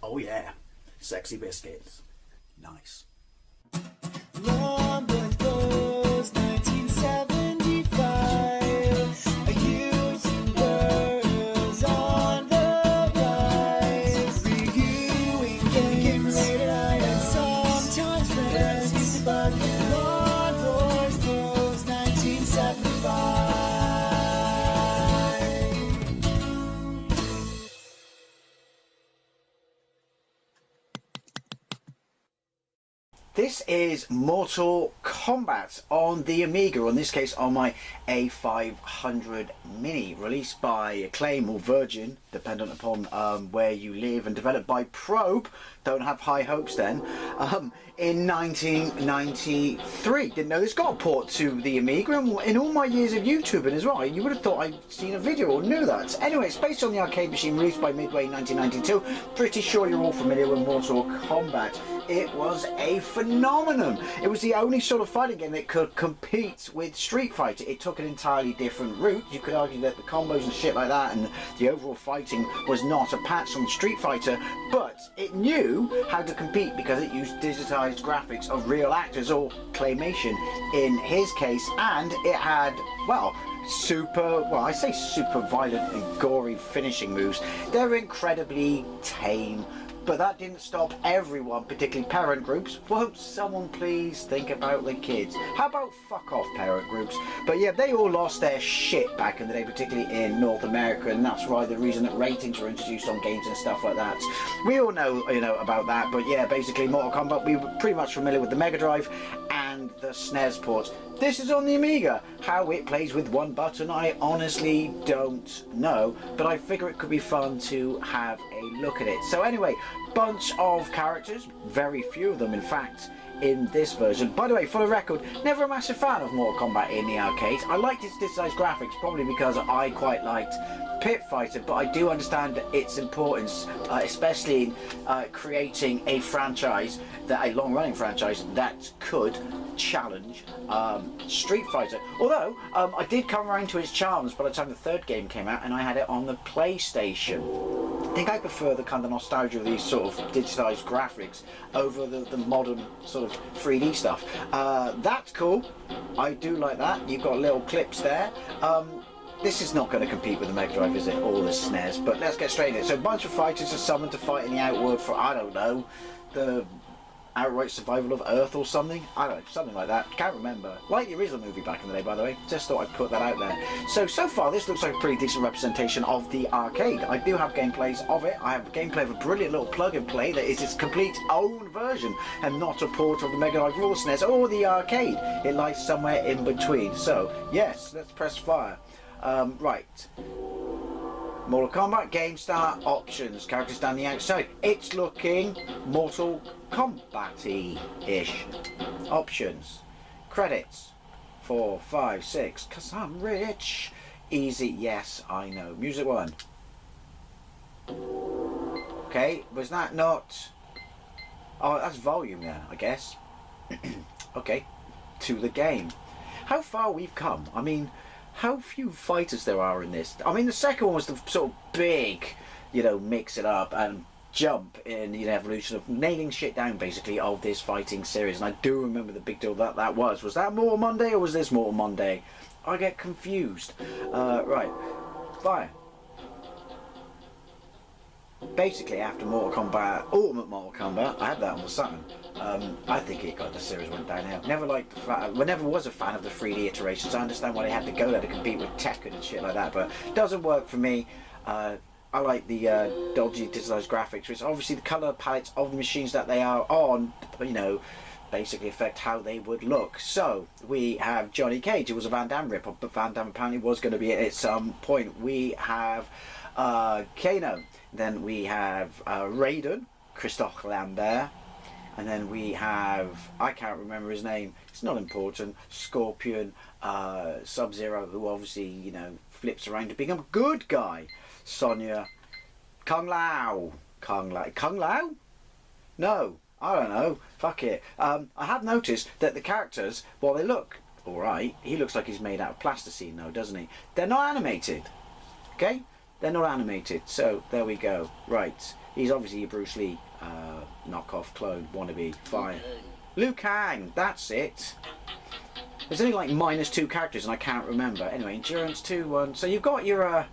Oh yeah, sexy biscuits. Nice. Long was 1975. A YouTuber on the rise, reviewing games late at night and sometimes friends. But Long was 1975. This is Mortal Kombat on the Amiga, or in this case on my A500 Mini, released by Acclaim or Virgin, dependent upon where you live, and developed by Probe, don't have high hopes then, in 1993. Didn't know this got a port to the Amiga, and in all my years of YouTubing as well, you would have thought I'd seen a video or knew that. Anyway, it's based on the arcade machine, released by Midway 1992. Pretty sure you're all familiar with Mortal Kombat. It was a phenomenon. It was the only sort of fighting game that could compete with Street Fighter. It took an entirely different route. You could argue that the combos and shit like that and the overall fighting was not a patch on Street Fighter, but it knew how to compete because it used digitized graphics of real actors, or claymation in his case, and it had, well, I say super violent and gory finishing moves. They're incredibly tame, but that didn't stop everyone, particularly parent groups. Won't someone please think about the kids? How about fuck off, parent groups? But yeah, they all lost their shit back in the day, particularly in North America, and that's why the reason that ratings were introduced on games and stuff like that. We all know, about that, but yeah, basically Mortal Kombat, we were pretty much familiar with the Mega Drive and the SNES ports. This is on the Amiga. How it plays with one button, I honestly don't know, but I figure it could be fun to have a look at it. So anyway, bunch of characters, very few of them in fact in this version. By the way, for the record, never a massive fan of Mortal Kombat in the arcades. I liked its digitized graphics, probably because I quite liked Pit Fighter, but I do understand its importance, especially in creating a franchise, a long-running franchise that could challenge Street Fighter. Although I did come around to its charms by the time the third game came out, and I had it on the PlayStation. I think I prefer the kind of nostalgia of these sort of digitized graphics over the modern sort of 3D stuff. That's cool. I do like that. You've got little clips there. This is not going to compete with the Mega Drive, is it, or the SNES? But let's get straight in it. So a bunch of fighters are summoned to fight in the Outworld for, I don't know, the outright survival of Earth or something. I don't know, something like that. Can't remember. Like the original movie back in the day, by the way. Just thought I'd put that out there. So far this looks like a pretty decent representation of the arcade. I do have gameplays of it. I have gameplay of a brilliant little plug-and-play that is its complete own version and not a port of the Mega Drive or SNES or the arcade. It lies somewhere in between. So yes, let's press fire. Right. Mortal Kombat, game start, options, characters down the outside. It's looking Mortal Kombat-y-ish. Options, credits, 4, 5, 6, 'cause I'm rich. Easy, yes, I know. Music 1. Okay, was that not... Oh, that's volume there, I guess. Okay, to the game. How far we've come. I mean, how few fighters there are in this. I mean, the second one was the sort of big, mix it up and jump in the evolution of nailing shit down, basically, of this fighting series. And I do remember the big deal that was. Was that Mortal Monday or was this Mortal Monday? I get confused. Right. Fire. Basically, after Mortal Kombat, Ultimate Mortal Kombat, I had that on the Saturn. I think the series went downhill. Never was a fan of the 3D iterations. I understand why they had to go there to compete with Tekken and shit like that, but it doesn't work for me. I like the dodgy digitalized graphics, which obviously the color palettes of the machines that they are on, basically affect how they would look. So we have Johnny Cage. It was a Van Damme rip-off, but Van Damme apparently was going to be it at some point. We have Kano. Then we have Raiden, Christophe Lambert, and then we have, I can't remember his name, it's not important, Scorpion, Sub-Zero, who obviously, flips around to become a good guy, Sonya, Kung Lao? No, I don't know, fuck it. I have noticed that the characters, while they look alright, he looks like he's made out of plasticine though, doesn't he? They're not animated, okay? they're not animated. So there we go. Right, he's obviously a Bruce Lee knockoff clone wannabe. Fine. Liu Kang, that's it. There's only like -2 characters and I can't remember. Anyway, endurance 2, 1. So you've got your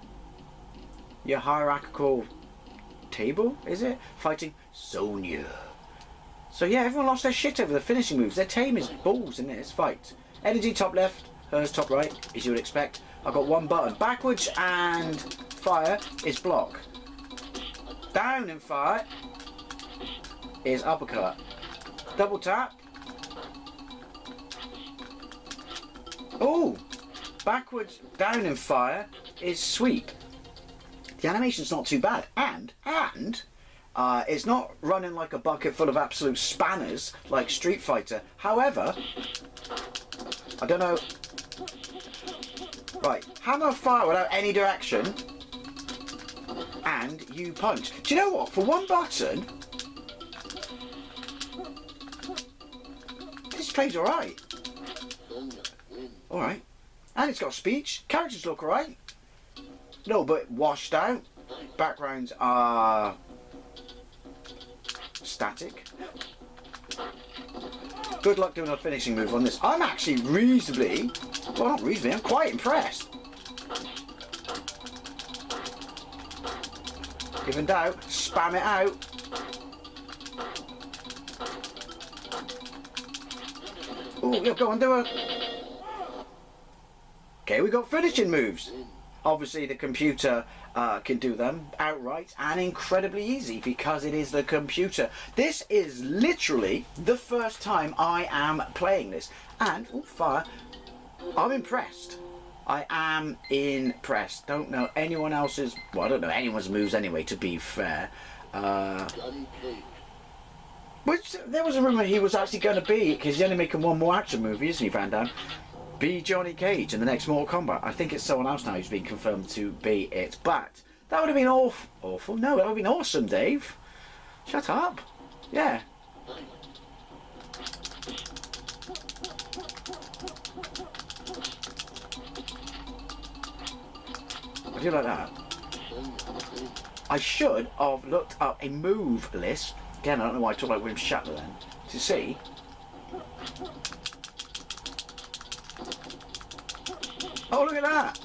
hierarchical table, is it? Fighting Sonya. So yeah, everyone lost their shit over the finishing moves. They're tame as balls in this fight. Energy top left, hers top right, as you would expect. I've got one button. Backwards and fire is block. Down and fire is uppercut. Double tap. Oh! Backwards, down and fire is sweep. The animation's not too bad. And it's not running like a bucket full of absolute spanners like Street Fighter. However, I don't know. Right, hammer fire without any direction, and you punch. Do you know what? For one button, this plays alright. Alright. And it's got speech. Characters look alright. No, but washed out. Backgrounds are static. Good luck doing a finishing move on this. I'm actually reasonably, well, not reasonably, I'm quite impressed. If in doubt, spam it out. Oh, yeah, go on, do it. Okay, we got finishing moves. Obviously, the computer can do them outright and incredibly easy because it is the computer. This is literally the first time I am playing this, and oh, fire! I'm impressed. I am impressed. Don't know anyone else's. Well, I don't know anyone's moves anyway. To be fair, which there was a rumor he was actually going to be, because he's only making one more action movie, isn't he, Van Damme? Be Johnny Cage in the next Mortal Kombat. I think it's someone else now who's been confirmed to be it. But that would have been awful. No, that would have been awesome, Dave. Shut up. Yeah. I do like that. I should have looked up a move list. Again, I don't know why I talk like William Shatner then. To see. Oh, look at that!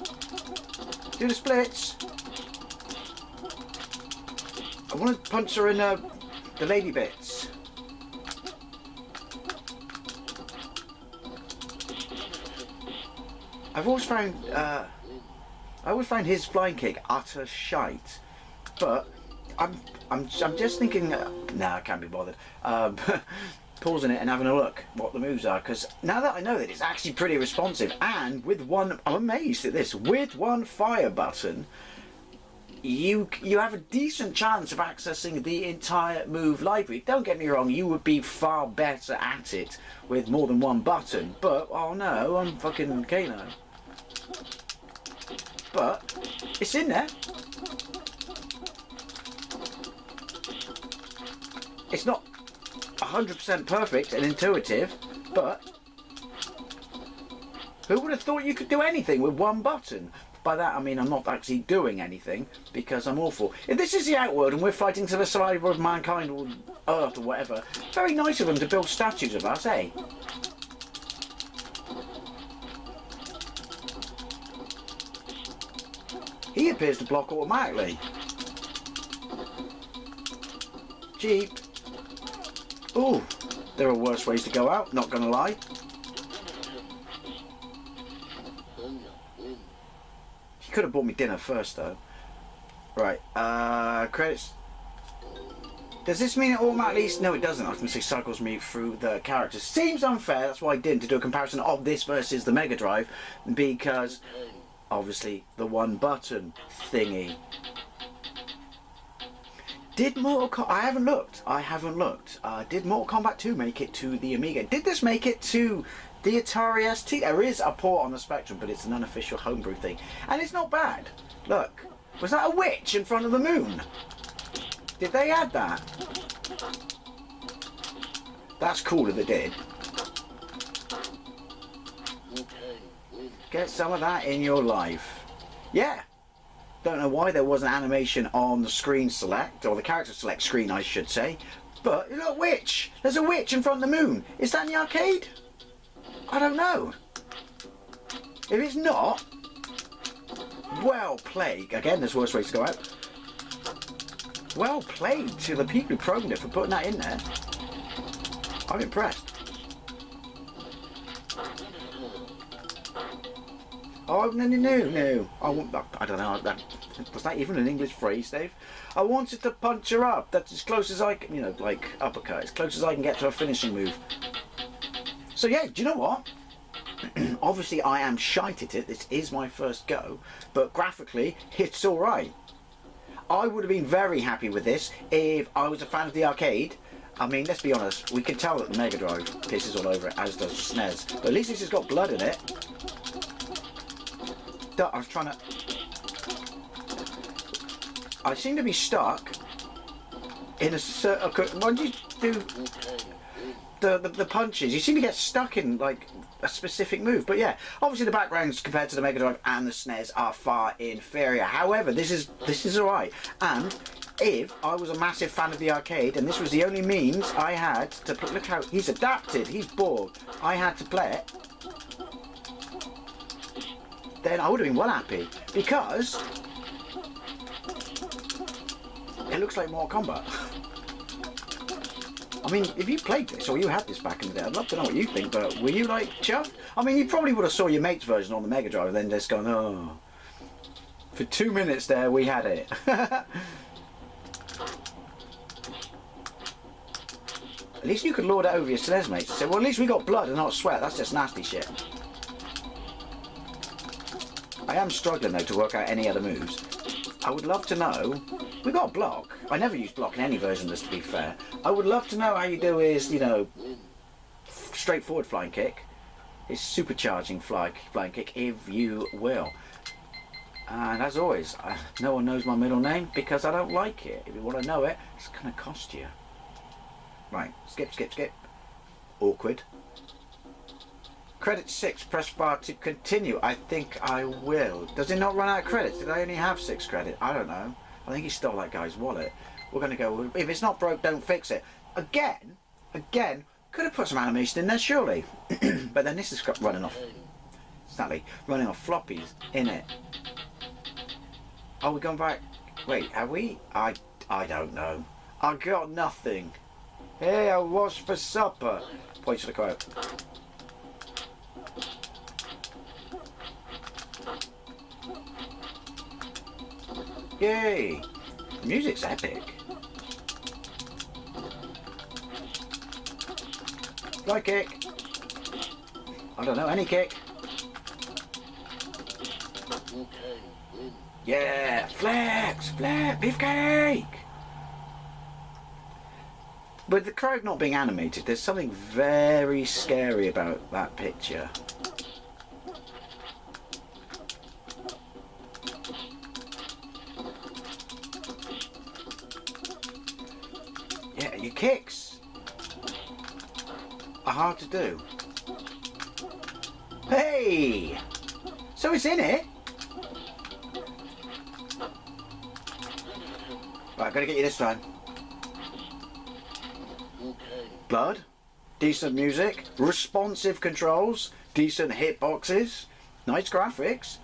Do the splits. I want to punch her in the lady bits. I've always found his flying kick utter shite, but I'm just thinking. Nah, I can't be bothered. Pausing it and having a look what the moves are, because now that I know that it's actually pretty responsive, and with one, I'm amazed at this, with one fire button you have a decent chance of accessing the entire move library. Don't get me wrong, you would be far better at it with more than one button, but oh no, I'm fucking Kano. But it's in there. It's not 100% perfect and intuitive, but who would have thought you could do anything with one button? By that I mean I'm not actually doing anything because I'm awful. If this is the Outworld and we're fighting to the survival of mankind or Earth or whatever, very nice of them to build statues of us, eh? He appears to block automatically. Cheap. Ooh, there are worse ways to go out, not gonna lie. She could have bought me dinner first though. Right, credits. Does this mean it automatically... No, it doesn't. I was going to say cycles me through the characters. Seems unfair, that's why I didn't, to do a comparison of this versus the Mega Drive, because obviously the one button thingy. Did Mortal Kombat... I haven't looked. Did Mortal Kombat 2 make it to the Amiga? Did this make it to the Atari ST? There is a port on the Spectrum, but it's an unofficial homebrew thing. And it's not bad. Look. Was that a witch in front of the moon? Did they add that? That's cool if they did. Get some of that in your life. Yeah. Don't know why there was an animation on the screen select, or the character select screen I should say. But look, witch! There's a witch in front of the moon. Is that in the arcade? I don't know. If it's not, well played. Again, there's worse ways to go out. Well played to the people who programmed it for putting that in there. I'm impressed. Oh, no. I don't know. Was that even an English phrase, Dave? I wanted to punch her up. That's as close as I can, you know, like uppercut. As close as I can get to a finishing move. So yeah, do you know what? Obviously, I am shite at it. This is my first go. But graphically, it's alright. I would have been very happy with this if I was a fan of the arcade. I mean, let's be honest. We can tell that the Mega Drive pisses all over it, as does SNES. But at least this has got blood in it. I was trying to... I seem to be stuck in a certain... When you do the punches, you seem to get stuck in like a specific move. But yeah, obviously the backgrounds compared to the Mega Drive and the SNES are far inferior. However, this is alright. And if I was a massive fan of the arcade and this was the only means I had to play... Look how he's adapted. He's bored. I had to play it. Then I would have been well happy, because it looks like Mortal Kombat. I mean, if you played this or you had this back in the day, I'd love to know what you think, but were you like chuffed? I mean, you probably would have saw your mate's version on the Mega Drive and then just gone, oh. For 2 minutes there, we had it. At least you could lord it over your SNES mates and say, well, at least we got blood and not sweat. That's just nasty shit. I am struggling though to work out any other moves. I would love to know. We got block. I never use block in any version of this, to be fair. I would love to know how you do is, you know, straightforward flying kick. It's supercharging flying kick, if you will. And as always, no one knows my middle name because I don't like it. If you want to know it, it's going to cost you. Right, skip. Awkward. Credit 6, press bar to continue. I think I will. Does it not run out of credits? Did I only have 6 credit? I don't know. I think he stole that guy's wallet. We're going to go, if it's not broke, don't fix it. Again, could have put some animation in there, surely. But then this is running off, sadly, running off floppies in it. Oh, we're going back. Wait, have we? I don't know. I got nothing. Hey, I was for supper. Points to the quote. Yay! The music's epic. Fly kick. I don't know, any kick. Yeah, flex, beefcake. With the crowd not being animated, there's something very scary about that picture. Yeah, your kicks are hard to do. Hey! So it's in it? Right, gotta get you this time. Blood, decent music, responsive controls, decent hitboxes, nice graphics.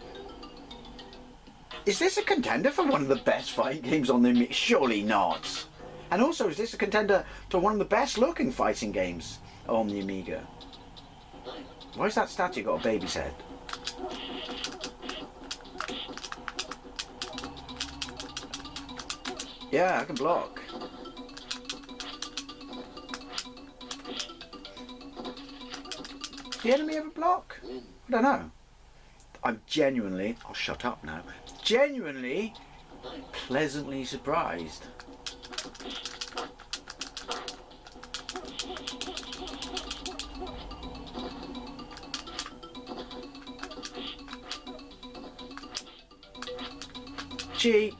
Is this a contender for one of the best fighting games on the Amiga? Surely not. And also, is this a contender to one of the best looking fighting games on the Amiga? Why's that statue got a baby's head? Yeah, I can block. The enemy ever block? I don't know. I'm genuinely, I'll shut up now, genuinely pleasantly surprised. Cheap.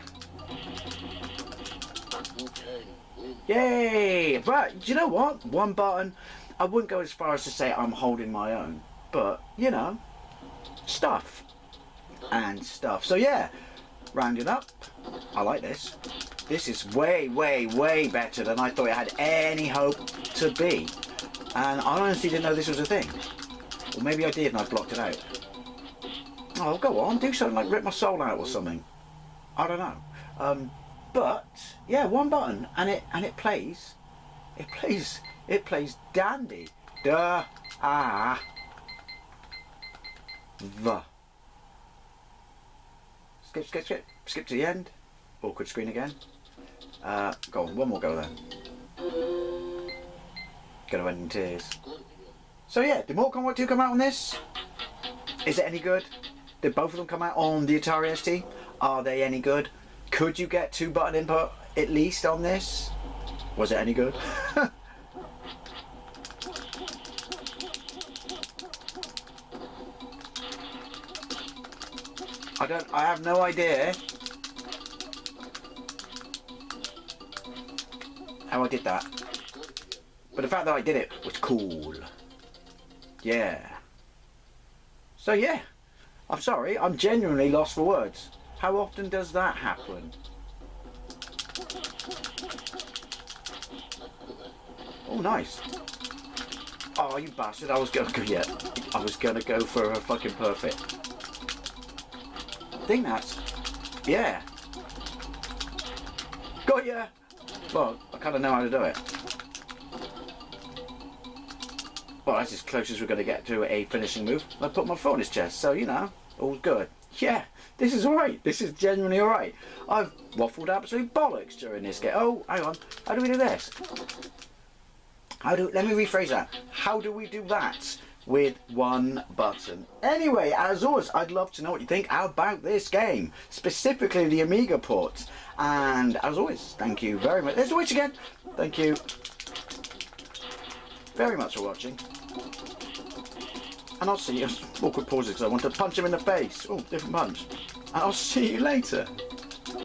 Yay! But do you know what? One button. I wouldn't go as far as to say I'm holding my own, but you know, stuff and stuff. So yeah, rounding up. I like this. This is way, way, way better than I thought it had any hope to be. And I honestly didn't know this was a thing. Or maybe I did and I blocked it out. Oh, go on, do something like rip my soul out or something. I don't know. But yeah, one button and it plays. It plays dandy. Duh. Ah. The. Skip to the end. Awkward screen again. Go on, one more go then. Gonna end in tears. So yeah, did Mortal Kombat 2 come out on this? Is it any good? Did both of them come out on the Atari ST? Are they any good? Could you get 2-button input at least on this? Was it any good? I have no idea how I did that. But the fact that I did it was cool. Yeah. So yeah, I'm sorry, I'm genuinely lost for words. How often does that happen? Oh, nice. Oh, you bastard, I was gonna go for a fucking perfect. I think that's, yeah. Got ya! Well, I kind of know how to do it. Well, that's as close as we're going to get to a finishing move. I put my foot on his chest, so you know, all good. Yeah, this is alright. This is genuinely alright. I've waffled absolute bollocks during this game. Oh, hang on. How do we do this? Let me rephrase that. How do we do that with one button? Anyway, as always, I'd love to know what you think about this game, specifically the Amiga port. And as always, thank you very much. There's the witch again. Thank you very much for watching. And I'll see you. Awkward pauses because I want to punch him in the face. Oh, different punch. And I'll see you later.